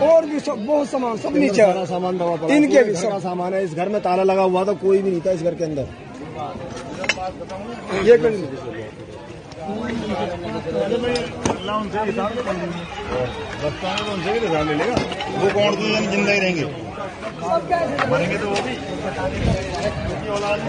और भी सब बहुत सामान सब नीचे सामान दवा पड़ा इनके भी सारा सामान है। इस घर में ताला लगा हुआ था, कोई भी नहीं था इस घर के अंदर। ये वो कौन सी जिंदा ही रहेंगे, मरेंगे तो वो भी औलाद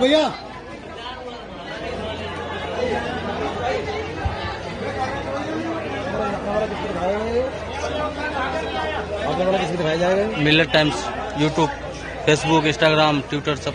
भैया Miller times YouTube, Facebook, Instagram, Twitter सब।